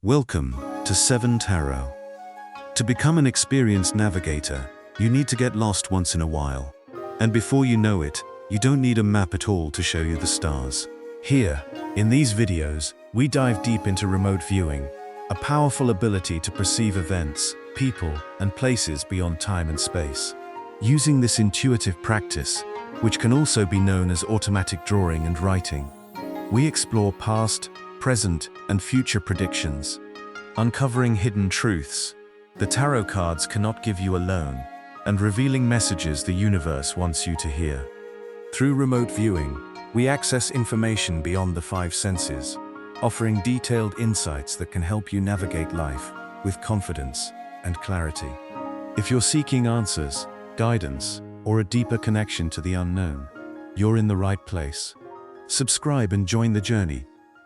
Welcome to 7 Tarot. To become an experienced navigator, you need to get lost once in a while. And before you know it, you don't need a map at all to show you the stars. Here, in these videos, we dive deep into remote viewing, a powerful ability to perceive events, people, and places beyond time and space. Using this intuitive practice, which can also be known as automatic drawing and writing, we explore past, present, and future predictions, uncovering hidden truths the tarot cards cannot give you alone, and revealing messages the universe wants you to hear. Through remote viewing, we access information beyond the 5 senses, offering detailed insights that can help you navigate life with confidence and clarity. If you're seeking answers, guidance, or a deeper connection to the unknown, you're in the right place. Subscribe and join the journey.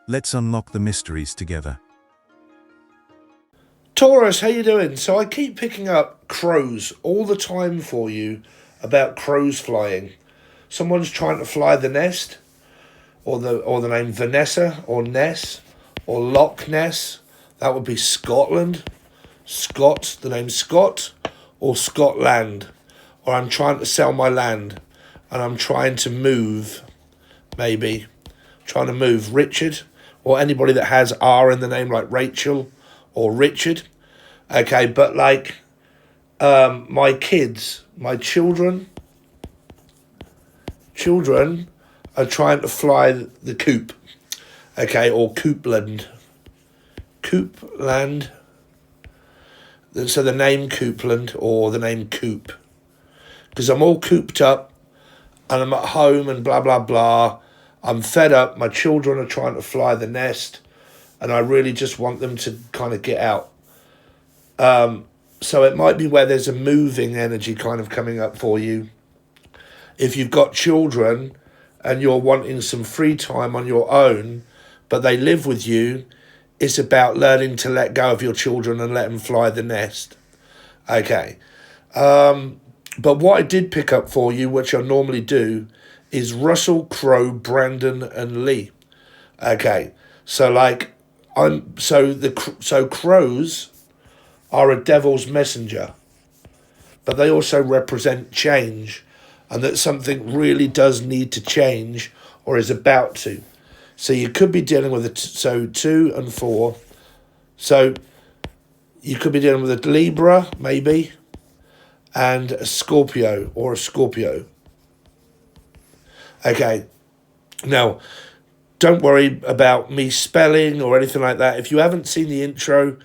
Let's unlock the mysteries together. Taurus, how you doing? So I keep picking up crows all the time for you about crows flying. Someone's trying to fly the nest, or the name Vanessa, or Ness, or Loch Ness. That would be Scotland. Scott, the name Scott, or Scotland. Or I'm trying to sell my land, and I'm trying to move, maybe. Trying to move Richard, or anybody that has R in the name, like Rachel or Richard. Okay, but like my kids, my children are trying to fly the coop. Okay, or Coopland. Coopland. So the name Coopland or the name Coop. Because I'm all cooped up and I'm at home and blah, blah, blah. I'm fed up. My children are trying to fly the nest and I really just want them to kind of get out. So it might be where there's a moving energy kind of coming up for you. If you've got children and you're wanting some free time on your own, but they live with you, it's about learning to let go of your children and let them fly the nest. Okay. But what I did pick up for you, which I normally do, is Russell, Crowe, Brandon, and Lee. Okay. So like, so crows are a devil's messenger, but they also represent change, and that something really does need to change or is about to. So you could be dealing with 2 and 4. So you could be dealing with a Libra, maybe, and a Scorpio or a Scorpio. Okay. Now, don't worry about me spelling or anything like that. If you haven't seen the intro,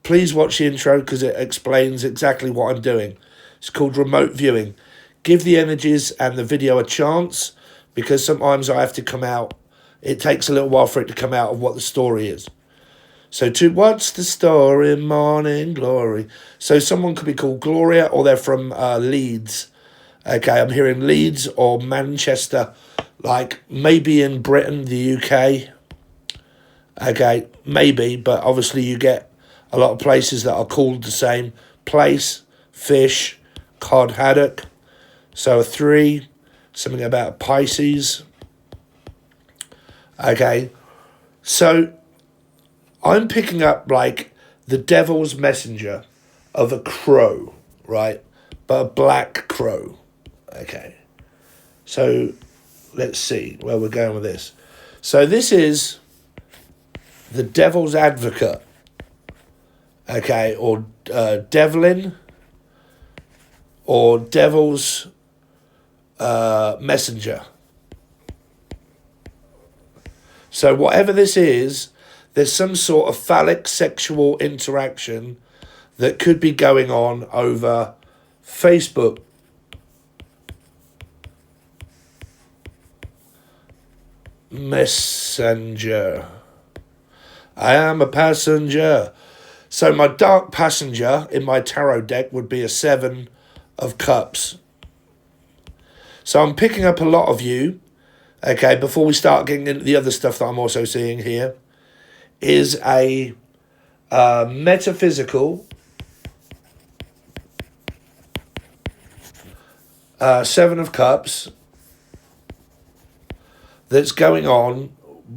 please watch the intro because it explains exactly what I'm doing. It's called remote viewing. Give the energies and the video a chance, because sometimes I have to come out. It takes a little while for it to come out of what the story is. So what's the story? Morning Glory. So someone could be called Gloria, or they're from Leeds. Okay, I'm hearing Leeds or Manchester, like maybe in Britain, the UK. Okay, maybe, but obviously you get a lot of places that are called the same place. Fish, cod haddock. So a 3, something about Pisces. Okay, so I'm picking up like the devil's messenger of a crow, right? But a black crow. Okay, so let's see where we're going with this. So this is the devil's advocate. Okay, or Devlin, or devil's messenger. So whatever this is, there's some sort of phallic sexual interaction that could be going on over Facebook. Messenger. I am a passenger. So my dark passenger in my tarot deck would be a 7 of Cups. So I'm picking up a lot of you. Okay, before we start getting into the other stuff that I'm also seeing here, is a metaphysical 7 of Cups that's going on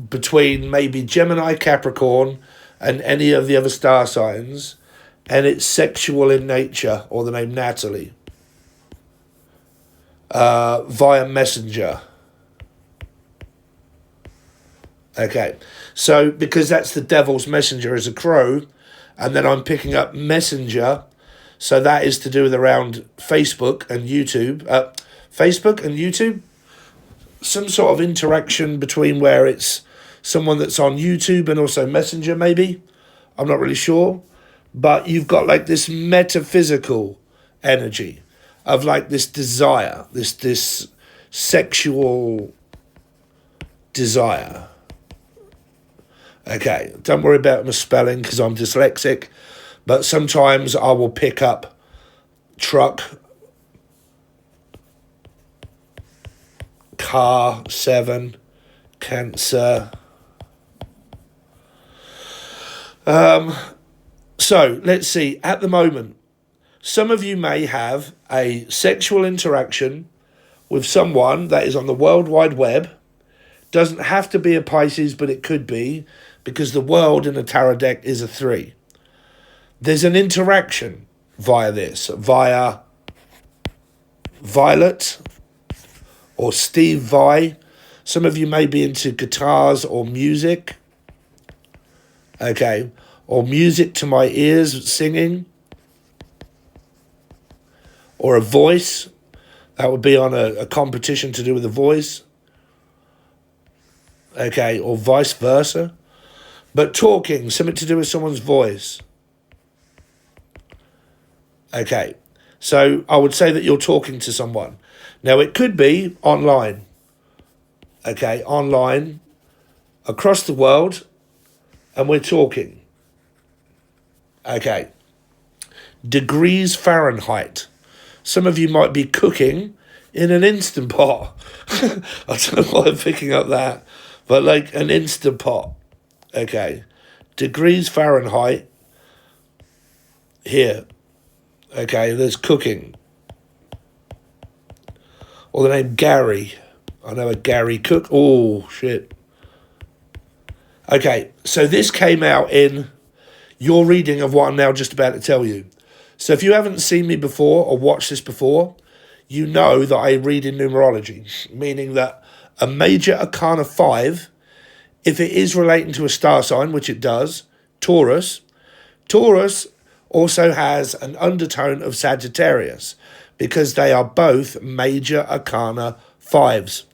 between maybe Gemini, Capricorn, and any of the other star signs, and it's sexual in nature, or the name Natalie, via messenger. Okay, so because that's the devil's messenger as a crow, and then I'm picking up messenger, so that is to do with around Facebook and YouTube. Facebook and YouTube, some sort of interaction between where it's someone that's on YouTube and also messenger maybe. I'm not really sure. But you've got like this metaphysical energy of like this desire, this sexual desire. Okay, don't worry about my spelling because I'm dyslexic, but sometimes I will pick up truck, car, 7, cancer. So let's see, at the moment, some of you may have a sexual interaction with someone that is on the World Wide Web. Doesn't have to be a Pisces, but it could be, because the world in a tarot deck is a 3. There's an interaction via this, via Violet or Steve Vai. Some of you may be into guitars or music. Okay, or music to my ears, singing. Or a voice. That would be on a competition to do with a voice. Okay, or vice versa. But talking, something to do with someone's voice. Okay, so I would say that you're talking to someone. Now, it could be online. Okay, online, across the world, and we're talking. Okay, degrees Fahrenheit. Some of you might be cooking in an Instant Pot. I don't know why I'm picking up that, but like an Instant Pot. Okay, degrees Fahrenheit here. Okay, there's cooking. Or the name Gary. I know a Gary Cook. Oh, shit. Okay, so this came out in your reading of what I'm now just about to tell you. So if you haven't seen me before or watched this before, you know that I read in numerology, meaning that a major arcana 5, if it is relating to a star sign, which it does, Taurus also has an undertone of Sagittarius, because they are both major arcana 5s.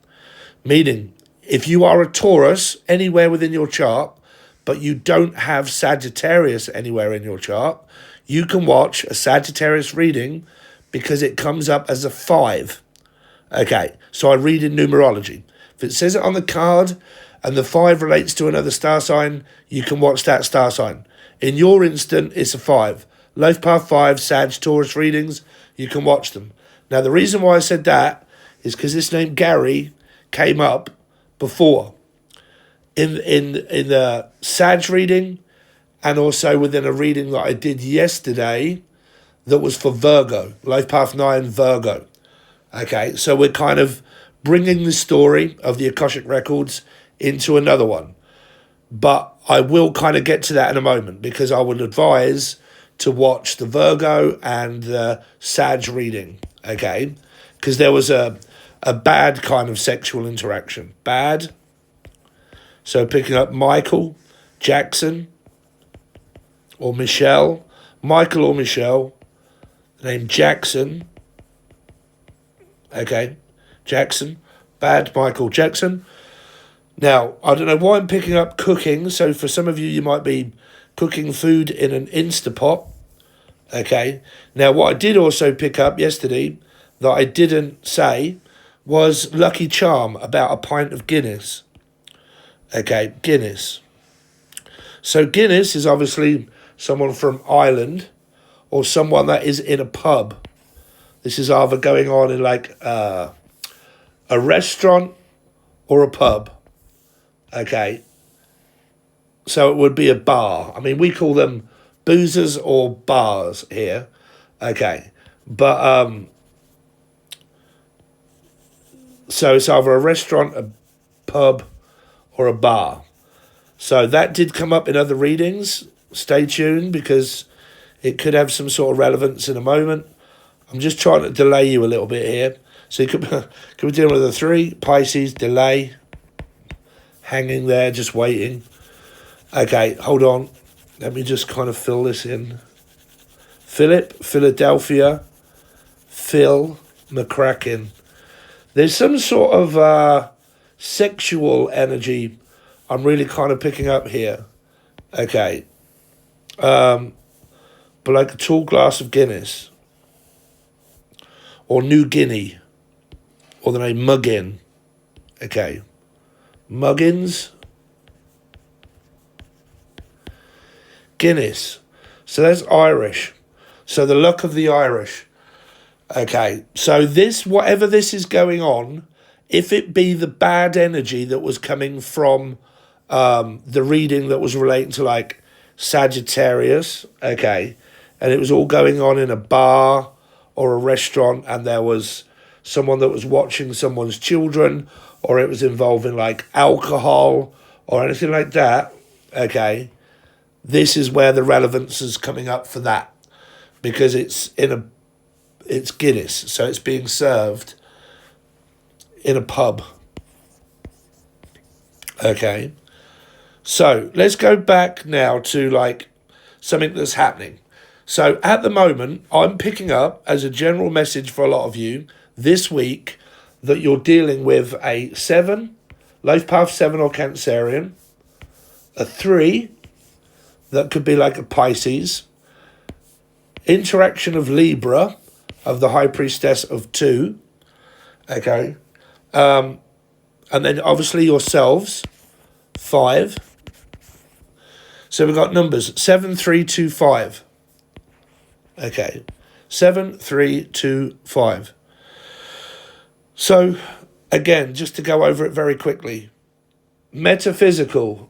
Meaning, if you are a Taurus anywhere within your chart, but you don't have Sagittarius anywhere in your chart, you can watch a Sagittarius reading because it comes up as a 5. Okay, so I read in numerology. If it says it on the card and the 5 relates to another star sign, you can watch that star sign. In your instant, it's a 5. Life Path 5, Sag, Taurus readings, you can watch them. Now, the reason why I said that is because this name Gary came up before in the Sag reading, and also within a reading that I did yesterday that was for Virgo, Life Path 9 Virgo. Okay, so we're kind of bringing the story of the Akashic Records into another one. But I will kind of get to that in a moment, because I would advise to watch the Virgo and the Sag reading, okay? Because there was a bad kind of sexual interaction. Bad. So picking up Michael Jackson or Michelle. Michael or Michelle. Named Jackson. Okay. Jackson. Bad Michael Jackson. Now, I don't know why I'm picking up cooking. So for some of you, you might be cooking food in an Instapot. Okay. Now, what I did also pick up yesterday that I didn't say was Lucky Charm, about a pint of Guinness. Okay, Guinness. So Guinness is obviously someone from Ireland or someone that is in a pub. This is either going on in like a restaurant or a pub. Okay. So it would be a bar. I mean, we call them boozers or bars here. Okay. But so it's either a restaurant, a pub, or a bar. So that did come up in other readings. Stay tuned, because it could have some sort of relevance in a moment. I'm just trying to delay you a little bit here. So you could be dealing with a 3, Pisces, delay, hanging there, just waiting. Okay, hold on. Let me just kind of fill this in. Philip, Philadelphia, Phil, McCracken. There's some sort of sexual energy I'm really kind of picking up here. Okay. But like a tall glass of Guinness. Or New Guinea. Or the name Muggin. Okay. Muggins. Guinness. So that's Irish. So the luck of the Irish. Okay. So this, whatever this is going on, if it be the bad energy that was coming from the reading that was relating to like Sagittarius, okay, and it was all going on in a bar or a restaurant, and there was someone that was watching someone's children, or it was involving like alcohol or anything like that, okay, this is where the relevance is coming up for that, because it's Guinness, so it's being served in a pub. Okay. So let's go back now to like something that's happening. So at the moment, I'm picking up as a general message for a lot of you this week that you're dealing with a 7, life path 7 or Cancerian, a 3, that could be like a Pisces, interaction of Libra, of the High Priestess of 2, okay, and then obviously yourselves, 5. So we've got numbers 7, 3, 2, 5. Okay, 7, 3, 2, 5. So again, just to go over it very quickly, metaphysical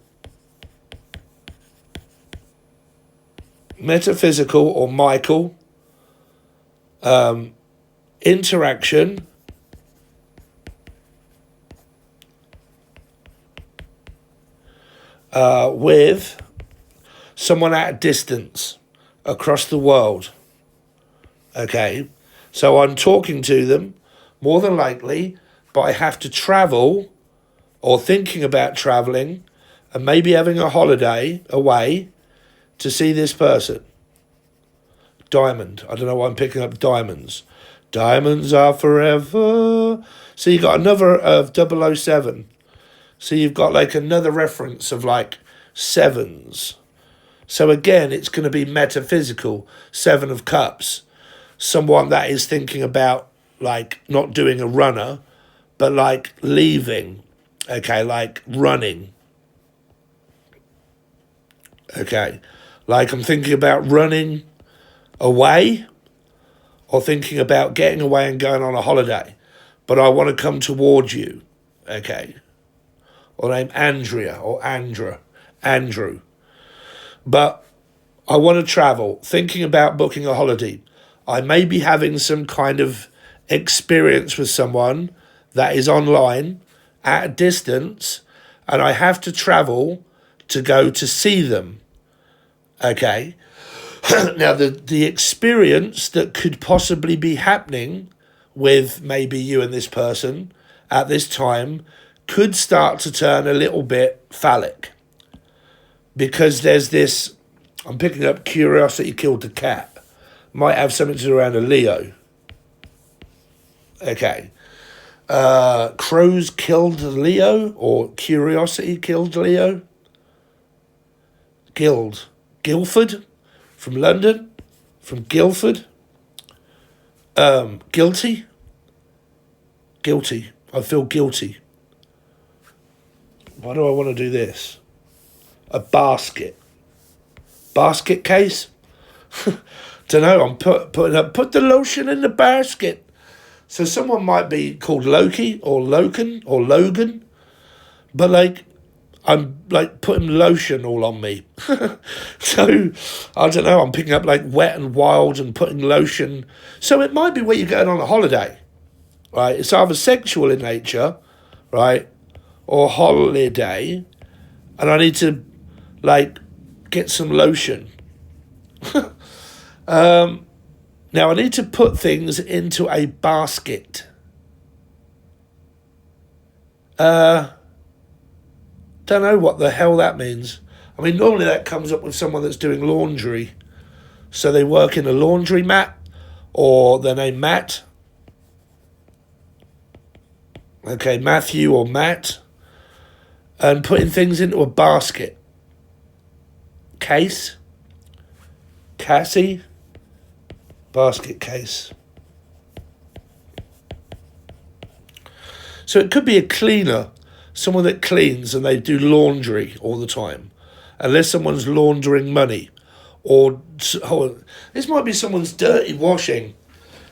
or Michael, interaction with someone at a distance across the world. Okay, so I'm talking to them more than likely, but I have to travel or thinking about traveling and maybe having a holiday away to see this person. Diamond. I don't know why I'm picking up diamonds. Diamonds are forever. So you got another of 007. So you've got like another reference of like 7s. So again, it's going to be metaphysical, 7 of Cups. Someone that is thinking about like not doing a runner, but like leaving. Okay, like running. Okay, like I'm thinking about running away or thinking about getting away and going on a holiday, but I want to come towards you. Okay, or name Andrea or Andrew. But I want to travel, thinking about booking a holiday. I may be having some kind of experience with someone that is online at a distance, and I have to travel to go to see them. Okay. Now, the experience that could possibly be happening with maybe you and this person at this time could start to turn a little bit phallic. Because there's this, I'm picking up curiosity killed the cat. Might have something to do around a Leo. Okay. Crows killed Leo, or curiosity killed Leo. Guildford, from London, from Guildford. Guilty. I feel guilty. Why do I want to do this? A basket case. Don't know. I'm put the lotion in the basket. So someone might be called Loki or Logan or Logan, but like I'm like putting lotion all on me. So I don't know. I'm picking up like Wet and Wild and putting lotion. So it might be where you're going on a holiday, right? It's either sexual in nature, right, or holiday. and I need to like get some lotion. Now I need to put things into a basket. Don't know what the hell that means. I mean, normally that comes up with someone that's doing laundry. So they work in a laundry mat, or their name Matt. Okay, Matthew or Matt. And putting things into a basket. Case. Cassie. Basket case. So it could be a cleaner, someone that cleans and they do laundry all the time. Unless someone's laundering money. Or this might be someone's dirty washing.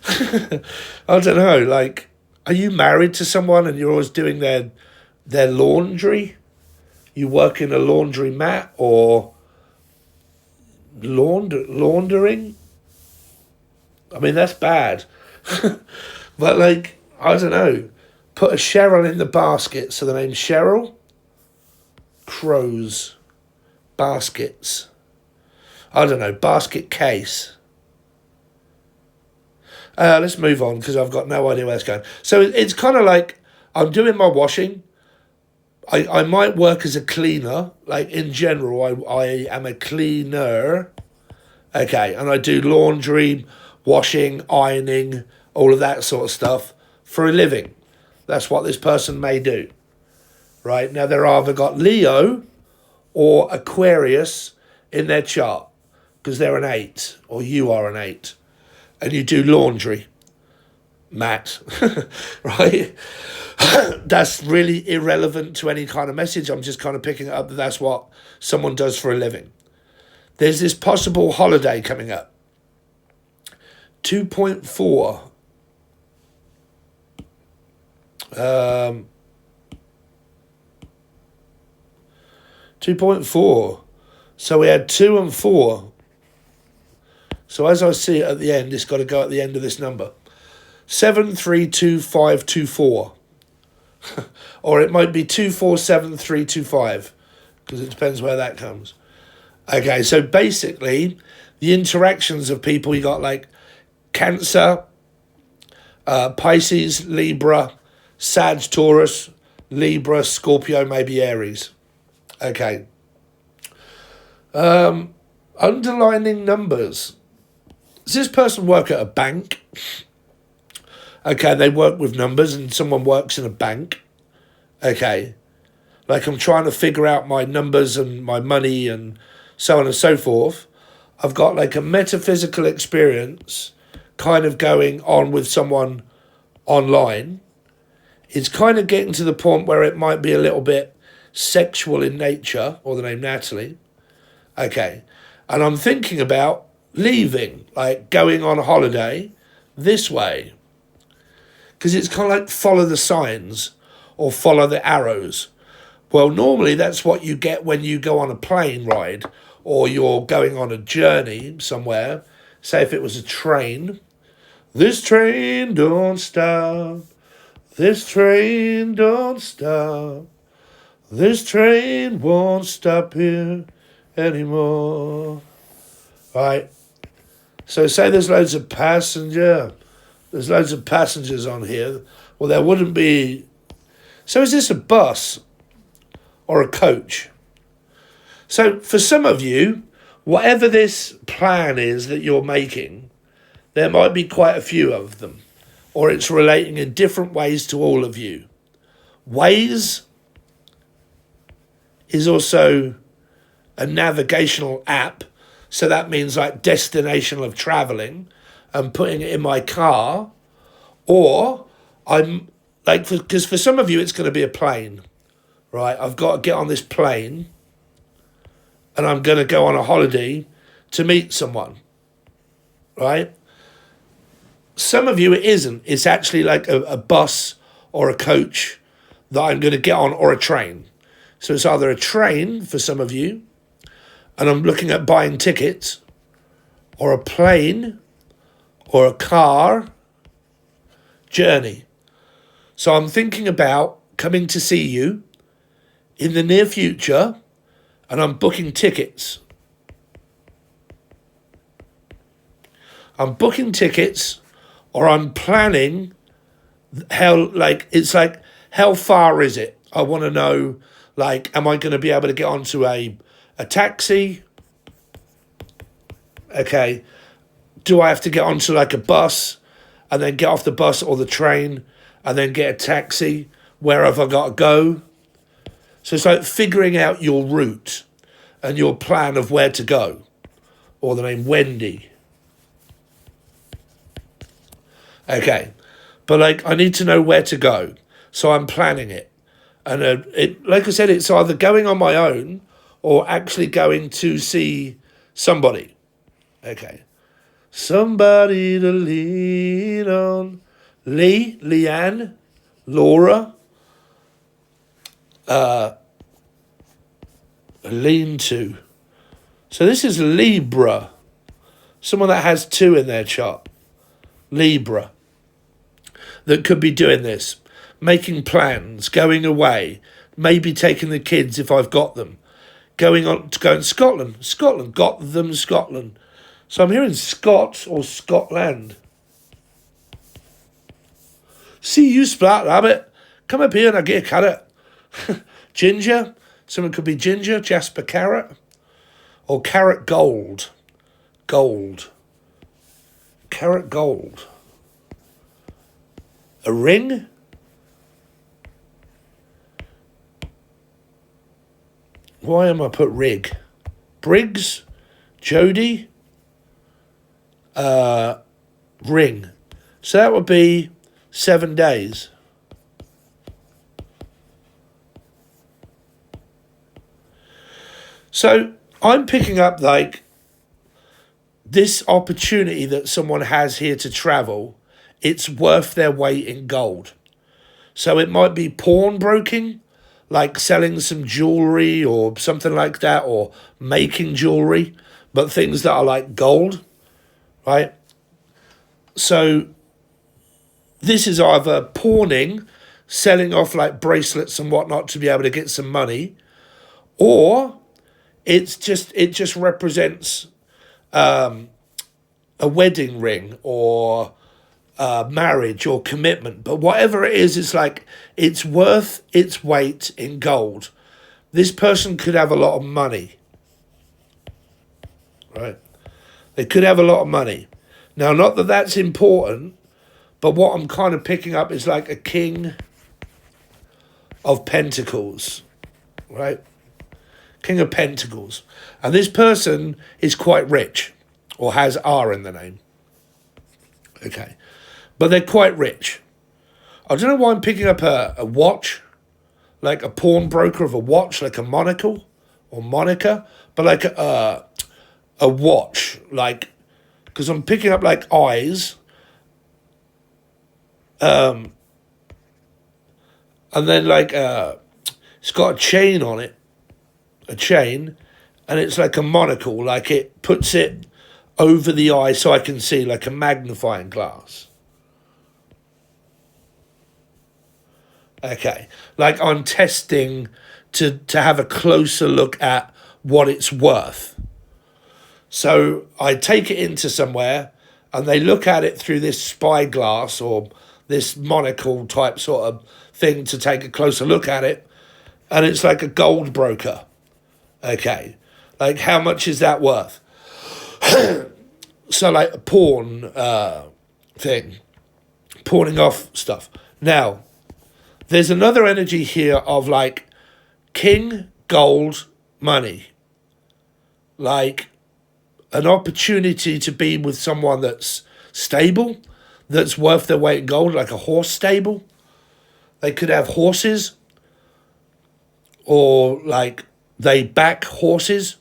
I don't know, like, are you married to someone and you're always doing their laundry? You work in a laundry mat or laundering? I mean, that's bad. But, like, I don't know. Put a Cheryl in the basket. So the name's Cheryl. Crows. Baskets. I don't know. Basket case. Let's move on because I've got no idea where it's going. So it's kind of like I'm doing my washing. I might work as a cleaner. Like in general, I am a cleaner. Okay, and I do laundry, washing, ironing, all of that sort of stuff for a living. That's what this person may do. Right, now they're either got Leo or Aquarius in their chart because they're an 8 or you are an 8 and you do laundry. Matt, right? That's really irrelevant to any kind of message. I'm just kind of picking it up that that's what someone does for a living. There's this possible holiday coming up. 2.4. 2.4. So we had 2 and 4. So as I see it at the end, it's got to go at the end of this number. 732524. Or it might be 247325 because it depends where that comes. Okay, so basically the interactions of people, you got like Cancer, Pisces, Libra, Sag, Taurus, Libra, Scorpio, maybe Aries. Okay. Underlining numbers. Does this person work at a bank? Okay, they work with numbers and someone works in a bank. Okay. Like I'm trying to figure out my numbers and my money and so on and so forth. I've got like a metaphysical experience kind of going on with someone online. It's kind of getting to the point where it might be a little bit sexual in nature, or the name Natalie. Okay. And I'm thinking about leaving, like going on a holiday this way. Because it's kind of like follow the signs or follow the arrows. Well, normally that's what you get when you go on a plane ride or you're going on a journey somewhere. Say if it was a train. This train don't stop. This train don't stop. This train won't stop here anymore. Right. So say there's loads of passengers on here. Well, there wouldn't be. So is this a bus or a coach? So for some of you, whatever this plan is that you're making, there might be quite a few of them, or it's relating in different ways to all of you. Waze is also a navigational app. So that means like destination of traveling and putting it in my car. Or I'm like, because for some of you, it's going to be a plane, right? I've got to get on this plane and I'm going to go on a holiday to meet someone, right? Some of you, it isn't. It's actually like a bus or a coach that I'm going to get on, or a train. So it's either a train for some of you, and I'm looking at buying tickets, or a plane, or a car journey. So I'm thinking about coming to see you in the near future, and I'm booking tickets. I'm booking tickets, or I'm planning how, like, it's like, how far is it? I want to know, like, am I going to be able to get onto a taxi? Okay. Do I have to get onto like a bus and then get off the bus or the train and then get a taxi? Where have I got to go? So it's like figuring out your route and your plan of where to go. Or the name Wendy. Okay. But like, I need to know where to go. So I'm planning it. And it, like I said, it's either going on my own or actually going to see somebody. Okay. Somebody to lean on. Leanne, Laura, lean to. So this is Libra. Someone that has 2 in their chart. Libra. That could be doing this. Making plans, going away, maybe taking the kids if I've got them. Going on to go in Scotland. Got them Scotland. So I'm hearing Scott or Scotland. See you, Splat Rabbit. Come up here and I'll get a carrot. Ginger. Someone could be Ginger, Jasper Carrot. Or Carrot Gold. Gold. Carrot Gold. A ring. Why am I put rig? Briggs. Jody. Ring. So that would be 7 days. So I'm picking up like this opportunity that someone has here to travel. It's worth their weight in gold. So it might be pawnbroking, like selling some jewelry or something like that, or making jewelry, but things that are like gold. Right? So this is either pawning, selling off like bracelets and whatnot to be able to get some money, or it just represents a wedding ring or marriage or commitment. But whatever it is, it's like it's worth its weight in gold. This person could have a lot of money. Right? They could have a lot of money. Now, not that that's important, but what I'm kind of picking up is like a King of Pentacles, right? King of Pentacles. And this person is quite rich, or has R in the name. Okay. But they're quite rich. I don't know why I'm picking up a watch, like a pawnbroker of a watch, like a monocle or Monica, but like a watch, like, because I'm picking up like eyes, and then like it's got a chain on it, and it's like a monocle, like it puts it over the eye so I can see, like a magnifying glass. Okay, like I'm testing to have a closer look at what it's worth. So I take it into somewhere and they look at it through this spyglass or this monocle type sort of thing to take a closer look at it. And it's like a gold broker. Okay. Like, how much is that worth? So like a pawn thing. Pawning off stuff. Now, there's another energy here of like king, gold, money. Like an opportunity to be with someone that's stable, that's worth their weight in gold, like a horse stable. They could have horses, or like they back horses,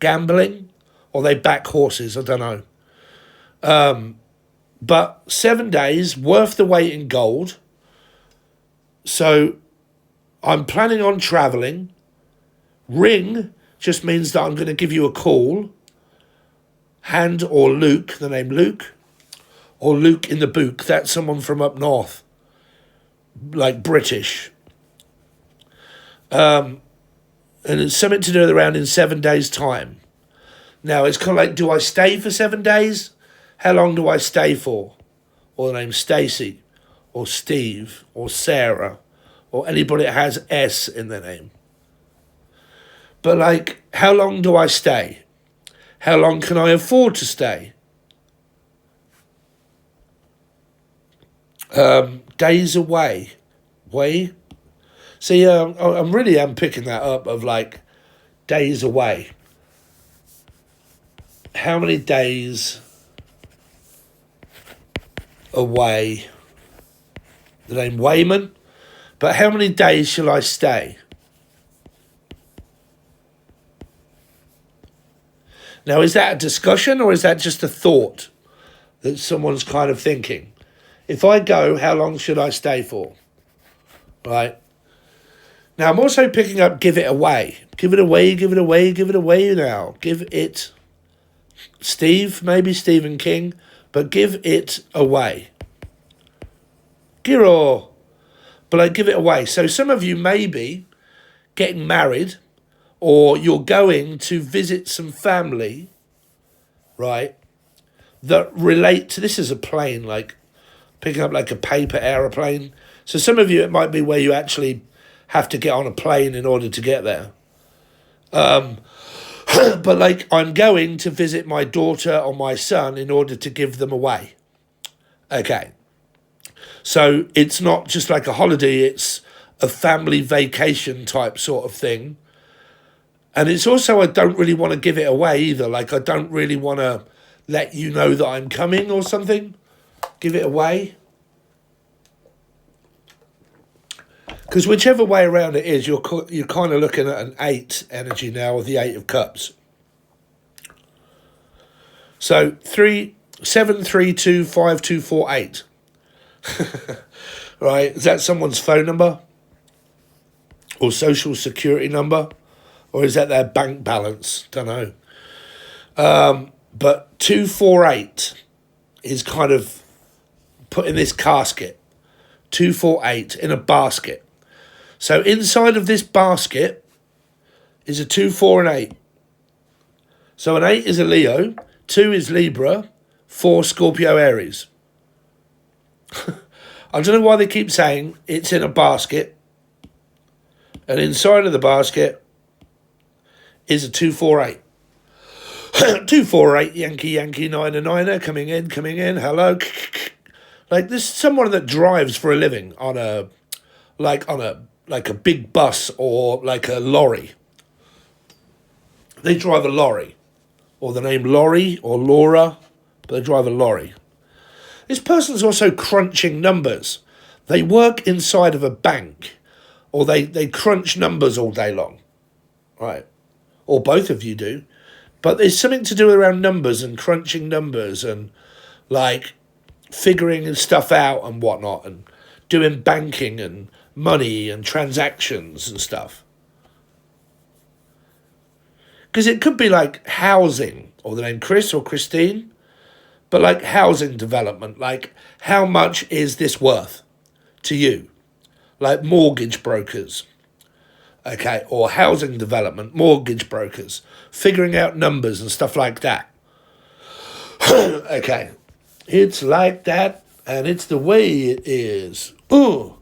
gambling, or they back horses, I don't know. But 7 days, worth the weight in gold. So I'm planning on traveling. Ring just means that I'm going to give you a call. Hand or Luke, the name Luke, or Luke in the Book, that's someone from up north, like British. And And it's something to do around in 7 days' time. Now, it's kind of like, do I stay for 7 days? How long do I stay for? Or the name Stacy, or Steve, or Sarah, or anybody that has S in their name. But like, how long do I stay? How long can I afford to stay? Days away. See, I'm really picking that up of like days away. How many days away? The name Wayman. But how many days shall I stay? Now, is that a discussion or is that just a thought that someone's kind of thinking? If I go, how long should I stay for? Right. Now, I'm also picking up give it away. Give it away, give it away, give it away now. Give it, Steve, maybe Stephen King, but give it away. Giro. But I give it away. So some of you may be getting married, or you're going to visit some family, right, that relate to, this is a plane, like picking up like a paper aeroplane. So some of you, it might be where you actually have to get on a plane in order to get there. But like, I'm going to visit my daughter or my son in order to give them away. Okay. So it's not just like a holiday, it's a family vacation type sort of thing. And it's also, I don't really want to give it away either. Like, I don't really want to let you know that I'm coming or something. Give it away. Because whichever way around it is, you're kind of looking at an 8 energy now, of the 8 of Cups. So 7 3 2 5 2 4 8. Right? Is that someone's phone number? Or social security number? Or is that their bank balance? Don't know. But 248 is kind of put in this casket. 248 in a basket. So inside of this basket is a 2, 4, and 8. So an 8 is a Leo, 2 is Libra, 4 Scorpio Aries. I don't know why they keep saying it's in a basket. And inside of the basket is a 2, 4, 8. 2, 4, 8, Yankee, 9, a 9er, coming in, hello. Like, there's someone that drives for a living on a big bus or like a lorry. They drive a lorry. Or the name Lorry or Laura, but they drive a lorry. This person's also crunching numbers. They work inside of a bank, or they crunch numbers all day long, right? Or both of you do. But there's something to do around numbers and crunching numbers and like figuring stuff out and whatnot and doing banking and money and transactions and stuff. Because it could be like housing, or the name Chris or Christine, but like housing development, like how much is this worth to you? Like mortgage brokers, okay, or housing development, mortgage brokers, figuring out numbers and stuff like that. Okay, it's like that, and it's the way it is. Ooh.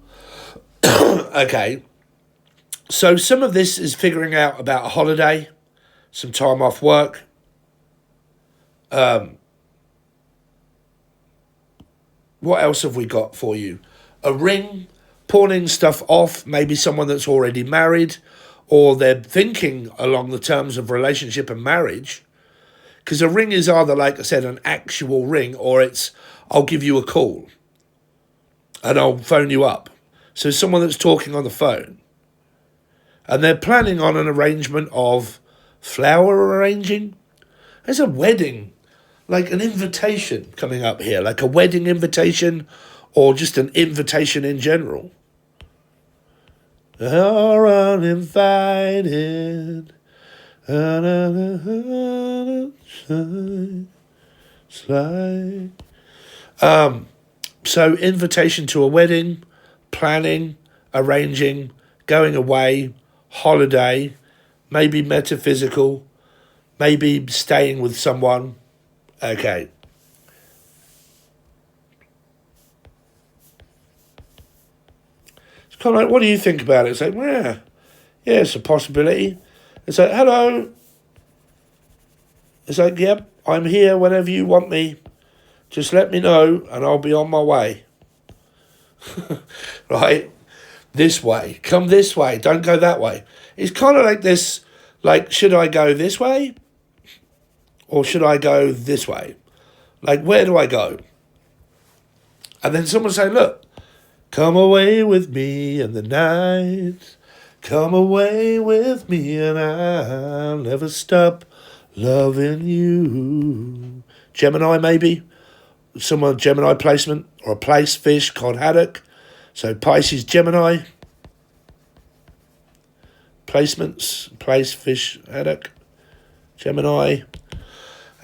Okay, so some of this is figuring out about a holiday, some time off work. What else have we got for you? A ring, pawning stuff off, maybe someone that's already married, or they're thinking along the terms of relationship and marriage. Because a ring is either, like I said, an actual ring, or it's, I'll give you a call and I'll phone you up. So someone that's talking on the phone. And they're planning on an arrangement of flower arranging. There's a wedding, like an invitation coming up here, like a wedding invitation or just an invitation in general. You're uninvited. So invitation to a wedding, planning, arranging, going away, holiday, maybe metaphysical, maybe staying with someone. Okay. It's kind of like, what do you think about it? It's like, yeah, it's a possibility. It's like, hello. It's like, yep, I'm here whenever you want me. Just let me know and I'll be on my way. Right? This way. Come this way. Don't go that way. It's kind of like this, like, should I go this way? Or should I go this way? Like, where do I go? And then someone say, look, come away with me in the night. Come away with me and I'll never stop loving you. Gemini, maybe. Someone Gemini placement. Or a place, fish, cod, haddock. So Pisces, Gemini. Placements, place, fish, haddock. Gemini.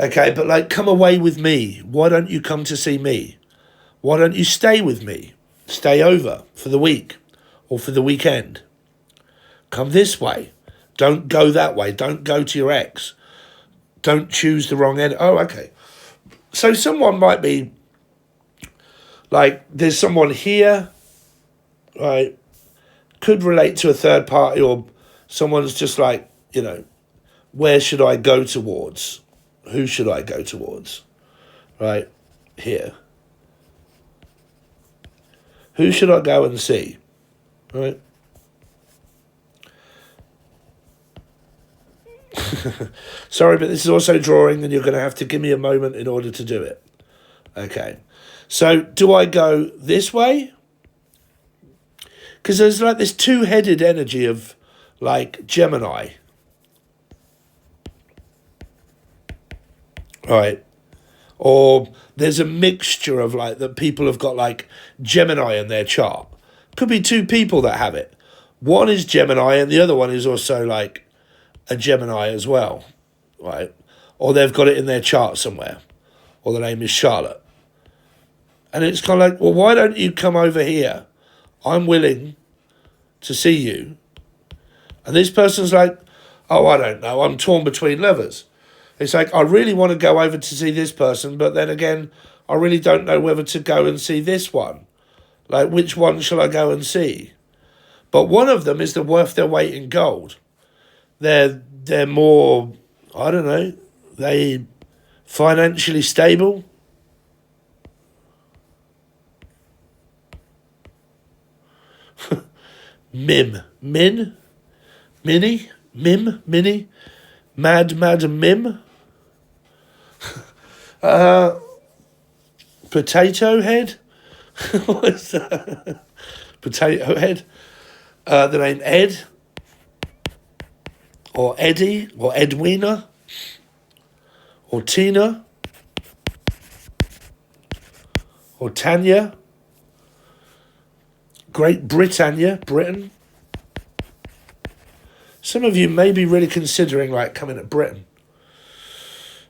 Okay, but like, come away with me. Why don't you come to see me? Why don't you stay with me? Stay over for the week or for the weekend. Come this way. Don't go that way. Don't go to your ex. Don't choose the wrong end. Oh, okay. So someone might be like, there's someone here, right? Could relate to a third party, or someone's just like, you know, where should I go towards? Who should I go towards? Right? Here. Who should I go and see? Right? Sorry, but this is also drawing and you're going to have to give me a moment in order to do it. Okay. So, do I go this way? Because there's like this two-headed energy of like Gemini. Right. Or there's a mixture of like that people have got like Gemini in their chart. Could be two people that have it. One is Gemini and the other one is also like a Gemini as well. Right. Or they've got it in their chart somewhere. Or the name is Charlotte. And it's kind of like, well, why don't you come over here? I'm willing to see you. And this person's like, oh, I don't know. I'm torn between lovers. It's like, I really want to go over to see this person, but then again, I really don't know whether to go and see this one. Like, which one shall I go and see? But one of them is worth their weight in gold. They're more, I don't know, they financially stable. Mim. Min? Minnie? Mim? Minnie? Mad Mim? Potato head? What is that? Potato head? The name Ed? Or Eddie? Or Edwina? Or Tina? Or Tanya? Great Britannia, Britain. Some of you may be really considering like coming to Britain.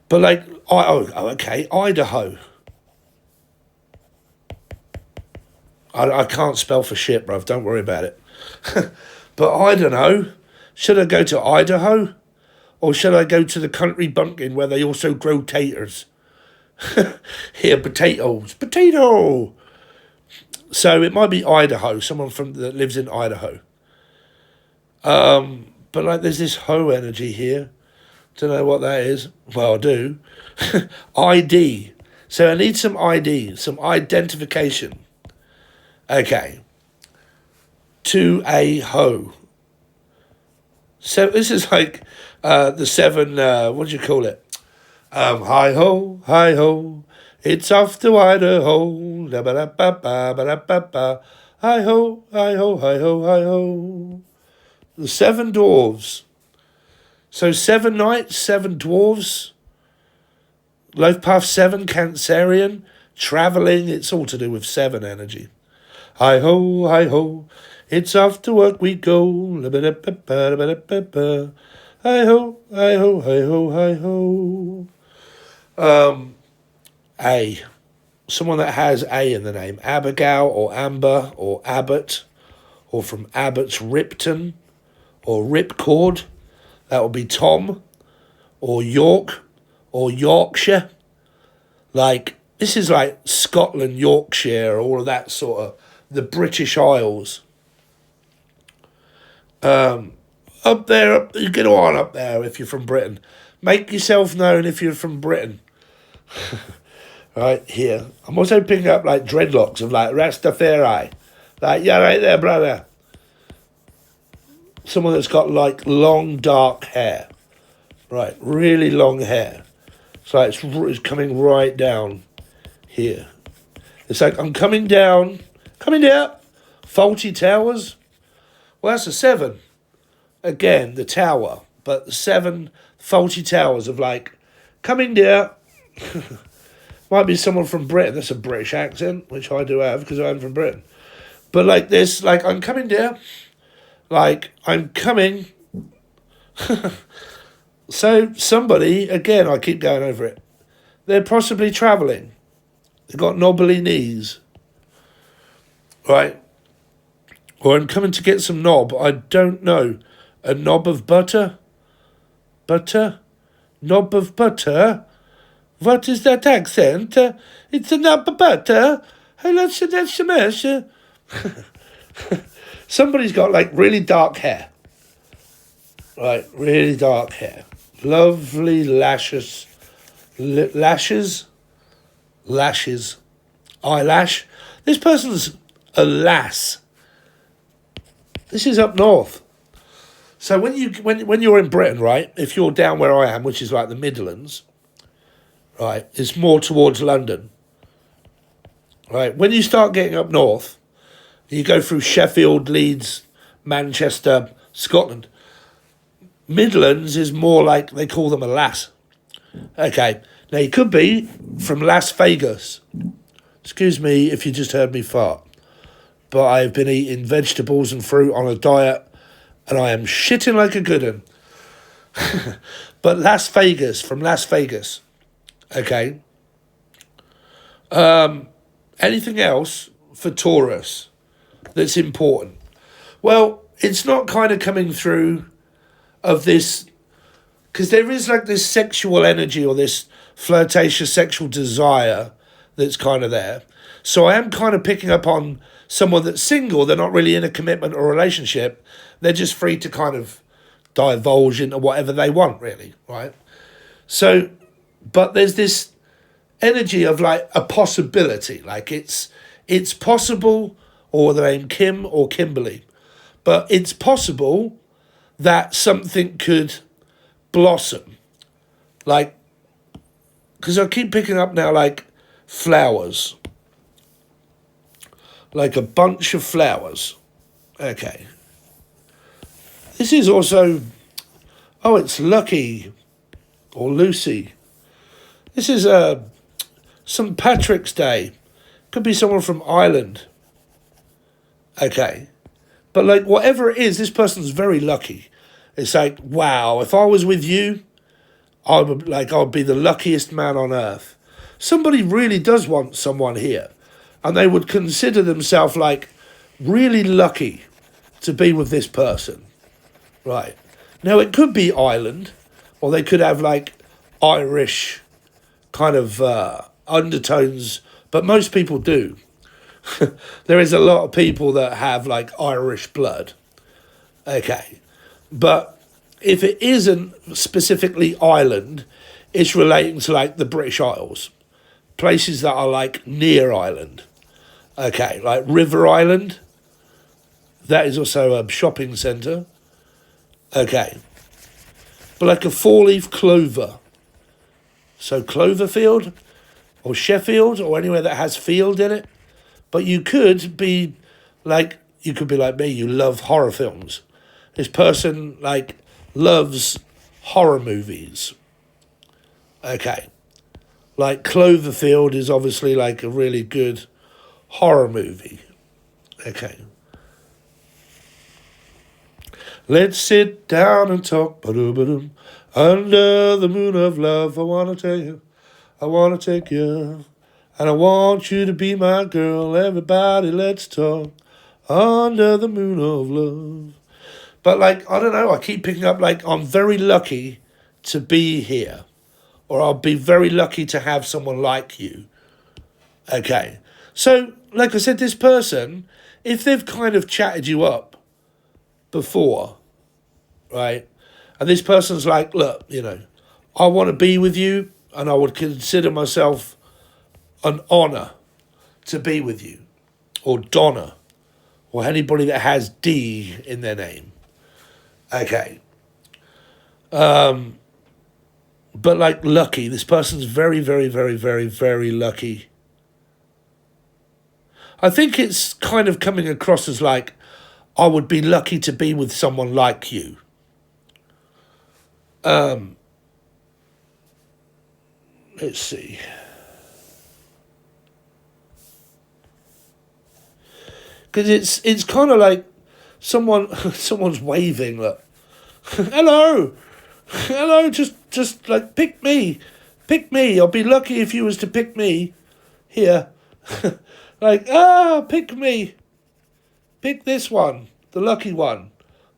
But like, okay, Idaho. I can't spell for shit, bruv, don't worry about it. But I don't know, should I go to Idaho? Or should I go to the country bumpkin where they also grow taters? Here, potatoes. Potato! So it might be Idaho, someone that lives in Idaho. But like there's this hoe energy here. Don't know what that is. Well, I do. ID. So I need some ID, some identification. Okay. To a hoe. So this is like the seven, what do you call it? Hi ho, it's off to Idaho. Hi ho, hi ho, hi ho, hi ho. The seven dwarves. So 7 knights, 7 dwarves. Life path 7, Cancerian. Travelling, it's all to do with 7 energy. Hi ho, it's off to work we go. Hi ho, hi ho, hi ho, hi ho. A. Someone that has A in the name. Abigail or Amber or Abbott. Or from Abbott's Ripton or Ripcord. That would be Tom, or York, or Yorkshire. Like, this is like Scotland, Yorkshire, all of that sort of, the British Isles. Up there, you get on up there if you're from Britain. Make yourself known if you're from Britain. Right here. I'm also picking up like dreadlocks of like Rastafari. Like, yeah, right there, brother. Someone that's got like long dark hair. Right, really long hair. So it's coming right down here. It's like, I'm coming down. Faulty towers. Well, that's a 7. Again, the tower. But the 7 faulty towers of like, coming down. Might be someone from Britain. That's a British accent, which I do have because I'm from Britain. But like this, like, I'm coming down. Like, I'm coming. So somebody, again, I keep going over it. They're possibly travelling. They've got knobbly knees. Right? Or I'm coming to get some knob. I don't know. A knob of butter? Butter? Knob of butter? What is that accent? It's a knob of butter. Hey, that's a mess. Somebody's got like really dark hair. Right, really dark hair. Lovely lashes. Lashes? Eyelash. This person's a lass. This is up north. So when you're in Britain, right, if you're down where I am, which is like the Midlands, right, it's more towards London. Right, when you start getting up north, you go through Sheffield, Leeds, Manchester, Scotland. Midlands is more like, they call them a lass. Okay, now you could be from Las Vegas. Excuse me if you just heard me fart. But I've been eating vegetables and fruit on a diet, and I am shitting like a good one. But Las Vegas, from Las Vegas. Okay. Anything else for Taurus that's important? Well, it's not kind of coming through of this, because there is like this sexual energy or this flirtatious sexual desire that's kind of there. So I am kind of picking up on someone that's single. They're not really in a commitment or relationship. They're just free to kind of divulge into whatever they want, really, right? So, but there's this energy of like a possibility, like it's possible, or the name Kim or Kimberly, but it's possible that something could blossom, like, because I keep picking up now like flowers, like a bunch of flowers. Okay, this is also, oh, it's Lucky or Lucy. This is St. Patrick's Day. Could be someone from Ireland. Okay. But like whatever it is, this person's very lucky. It's like, wow, if I was with you, I would be the luckiest man on earth. Somebody really does want someone here. And they would consider themselves like really lucky to be with this person. Right. Now it could be Ireland, or they could have like Irish kind of undertones, but most people do. There is a lot of people that have like Irish blood. Okay. But if it isn't specifically Ireland, it's relating to like the British Isles. Places that are like near Ireland. Okay, like River Island. That is also a shopping centre. Okay. But like a 4-leaf clover. So Cloverfield or Sheffield or anywhere that has field in it. But you could be like me, you love horror films. This person like loves horror movies. Okay. Like Cloverfield is obviously like a really good horror movie. Okay. Let's sit down and talk. Ba-dum-ba-dum. Under the moon of love, I want to tell you, I want to take you, and I want you to be my girl. Everybody, let's talk. Under the moon of love. But like, I don't know, I keep picking up like, I'm very lucky to be here. Or I'll be very lucky to have someone like you. Okay. So, like I said, this person, if they've kind of chatted you up before, right? And this person's like, look, you know, I want to be with you and I would consider myself an honour to be with you. Or Donna. Or anybody that has D in their name. Okay. But like lucky, this person's very, very, very, very, very lucky. I think it's kind of coming across as like, I would be lucky to be with someone like you. Let's see. Because it's kind of like someone's waving, look. Hello, just like pick me. I'll be lucky if you was to pick me here. Like, pick me. Pick this one, the lucky one,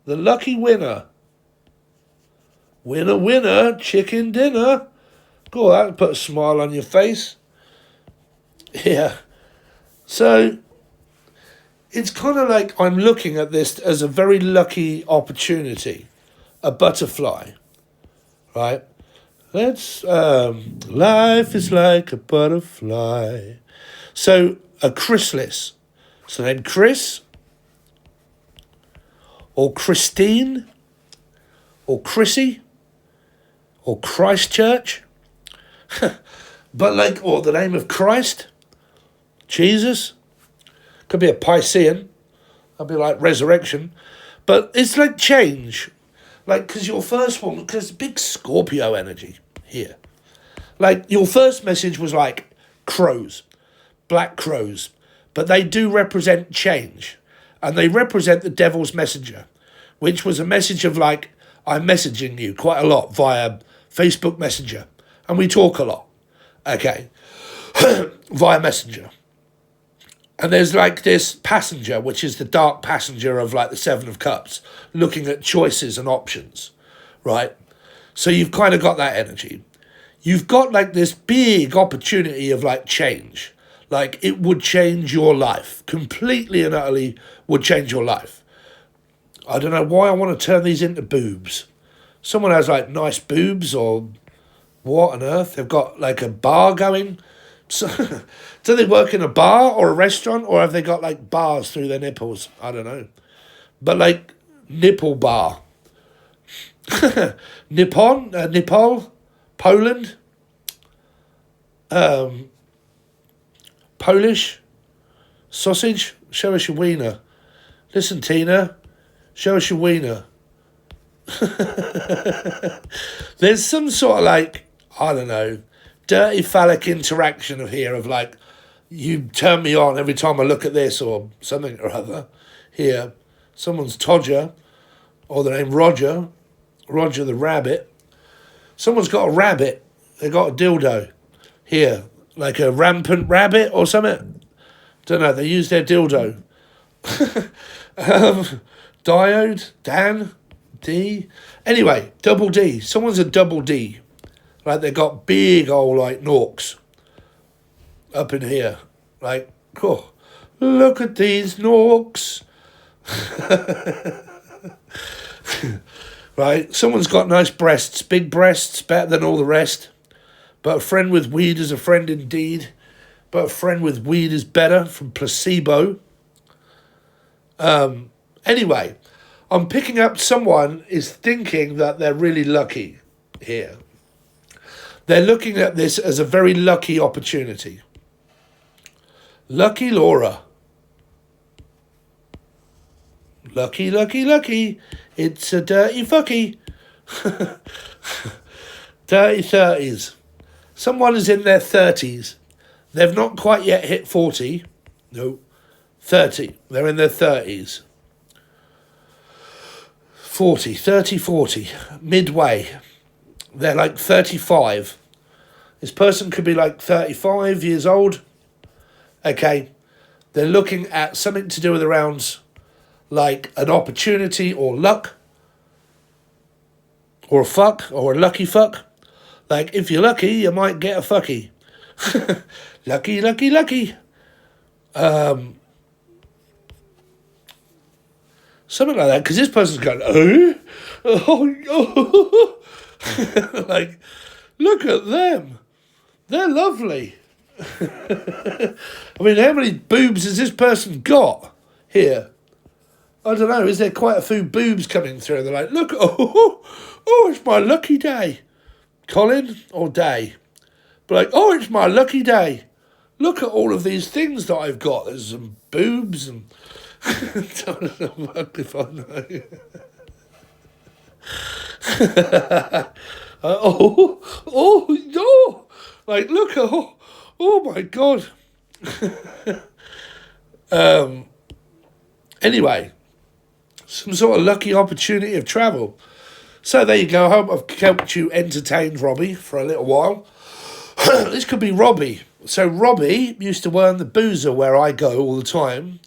the lucky winner. Winner, chicken dinner. Go on, that'll put a smile on your face. Yeah. So, it's kind of like I'm looking at this as a very lucky opportunity. A butterfly, right? Life is like a butterfly. So, a chrysalis. So then Chris, or Christine, or Chrissy, or Christchurch. But like, or the name of Christ, Jesus. Could be a Piscean. That'd be like resurrection. But it's like change. Like, because your first one, because big Scorpio energy here. Like, your first message was like crows, black crows. But they do represent change. And they represent the devil's messenger, which was a message of like, I'm messaging you quite a lot via Facebook Messenger. And we talk a lot. Okay. Via Messenger. And there's like this passenger, which is the dark passenger of like the Seven of Cups, looking at choices and options, right? So you've kind of got that energy. You've got like this big opportunity of like change. Like it would change your life. Completely and utterly would change your life. I don't know why I want to turn these into boobs. Someone has like nice boobs or what on earth? They've got like a bar going. So, do they work in a bar or a restaurant, or have they got like bars through their nipples? I don't know. But like nipple bar. Nepal, Poland, Polish, sausage, show us your wiener. Listen, Tina, show us your wiener. There's some sort of like, I don't know, dirty phallic interaction of here of like, you turn me on every time I look at this or something or other. Here, someone's Todger, or the name Roger the rabbit. Someone's got a rabbit. They got a dildo here, like a rampant rabbit or something. Don't know. They use their dildo. Diode, Dan, D. Anyway, double D. Someone's a double D. Like they got big old like norks up in here. Like, oh, look at these norks. Right? Someone's got nice breasts, big breasts, better than all the rest. But a friend with weed is a friend indeed. But a friend with weed is better, from Placebo. Anyway, I'm picking up someone is thinking that they're really lucky here. They're looking at this as a very lucky opportunity. Lucky Laura. Lucky, lucky, lucky. It's a dirty fucky. Dirty 30s. Someone is in their 30s. They've not quite yet hit 40. No. 30. They're in their 30s. 40. 30, 40. Midway. They're like 35. This person could be like 35 years old. Okay. They're looking at something to do with around like an opportunity or luck, or a fuck, or a lucky fuck. Like, if you're lucky, you might get a fucky. Lucky, lucky, lucky. Something like that, because this person's going, oh. Like, look at them. They're lovely. I mean, how many boobs has this person got here? I don't know. Is there quite a few boobs coming through? They're like, look, oh, it's my lucky day. Colin or Day? But like, oh, it's my lucky day. Look at all of these things that I've got. There's some boobs and... don't know if I know. No. Like, look, oh my God. Anyway, some sort of lucky opportunity of travel. So there you go. I hope I've helped you entertained Robbie for a little while. This could be Robbie. So Robbie used to work the boozer where I go all the time.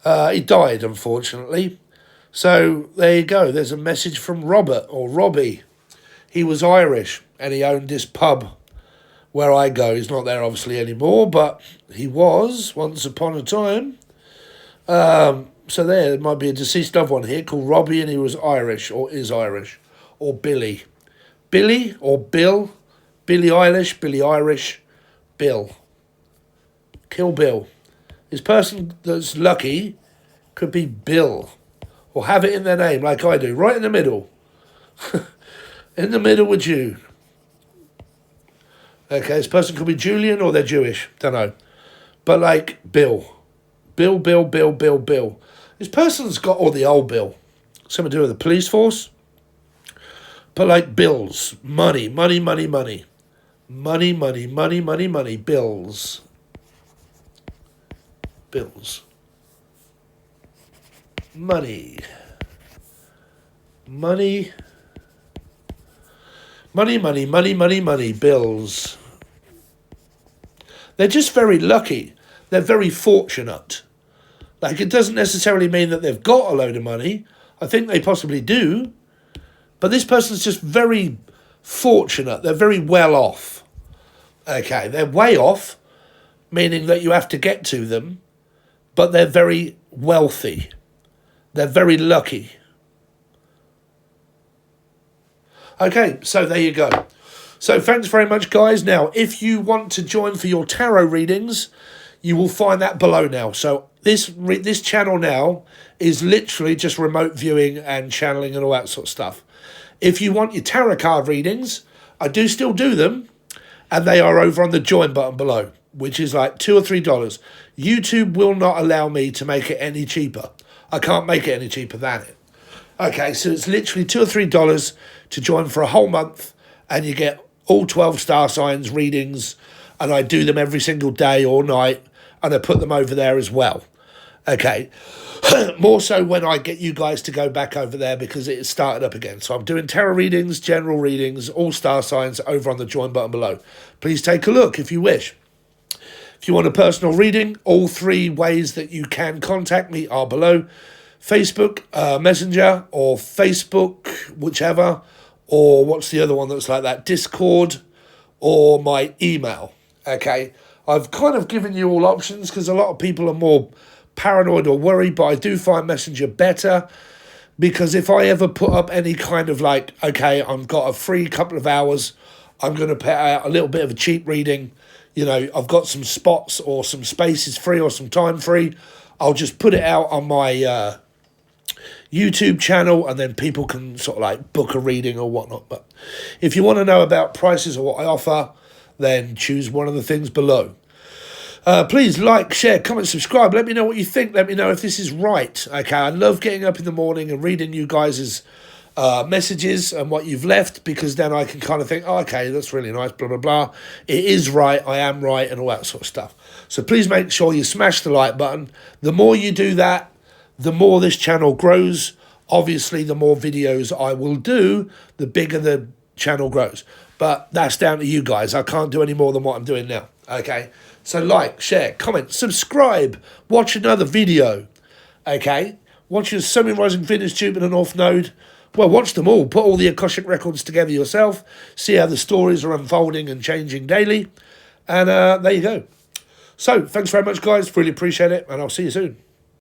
He died, unfortunately. So there you go. There's a message from Robert or Robbie. He was Irish and he owned this pub where I go. He's not there obviously anymore, but he was once upon a time. So there might be a deceased loved one here called Robbie, and he was Irish or is Irish, or Billy. Billy or Bill. Billie Eilish, Billy Irish, Bill. Kill Bill. This person that's lucky could be Bill, or have it in their name like I do, right in the middle. In the middle with you. Okay, this person could be Julian or they're Jewish, don't know. But like Bill. Bill. This person's got all the old Bill. Something to do with the police force. But like bills, money. Money, bills. Bills. Money, bills. They're just very lucky. They're very fortunate. Like, it doesn't necessarily mean that they've got a load of money. I think they possibly do. But this person's just very fortunate. They're very well off. Okay, they're way off, meaning that you have to get to them, but they're very wealthy. They're very lucky. Okay, so there you go. So thanks very much, guys. Now, if you want to join for your tarot readings, you will find that below now. So this channel now is literally just remote viewing and channeling and all that sort of stuff. If you want your tarot card readings, I do still do them, and they are over on the join button below, which is like $2 or $3. YouTube will not allow me to make it any cheaper. I can't make it any cheaper than it. Okay, so it's literally $2 or $3 to join for a whole month, and you get all 12 star signs readings, and I do them every single day or night, and I put them over there as well. Okay, more so when I get you guys to go back over there because it has started up again. So I'm doing tarot readings, general readings, all star signs over on the join button below. Please take a look if you wish. If you want a personal reading, all 3 ways that you can contact me are below. Facebook, Messenger, or Facebook, whichever, or what's the other one that's like that? Discord, or my email. Okay, I've kind of given you all options because a lot of people are more paranoid or worried, but I do find Messenger better because if I ever put up any kind of like, okay, I've got a free couple of hours, I'm going to put out a little bit of a cheap reading, you know, I've got some spots or some spaces free or some time free, I'll just put it out on my YouTube channel, and then people can sort of like book a reading or whatnot. But if you want to know about prices or what I offer, then choose one of the things below. Please like, share, comment, subscribe. Let me know what you think. Let me know if this is right. Okay, I love getting up in the morning and reading you guys' messages and what you've left, because then I can kind of think, oh, okay, that's really nice, blah, blah, blah. It is right, I am right, and all that sort of stuff. So please make sure you smash the like button. The more you do that, the more this channel grows. Obviously, the more videos I will do, the bigger the channel grows. But that's down to you guys. I can't do any more than what I'm doing now. Okay? So like, share, comment, subscribe, watch another video. Okay? Watch your Sun, Moon, Rising, Venus, Jupiter, North Node. Well, watch them all. Put all the Akashic records together yourself. See how the stories are unfolding and changing daily. And there you go. So, thanks very much, guys. Really appreciate it. And I'll see you soon.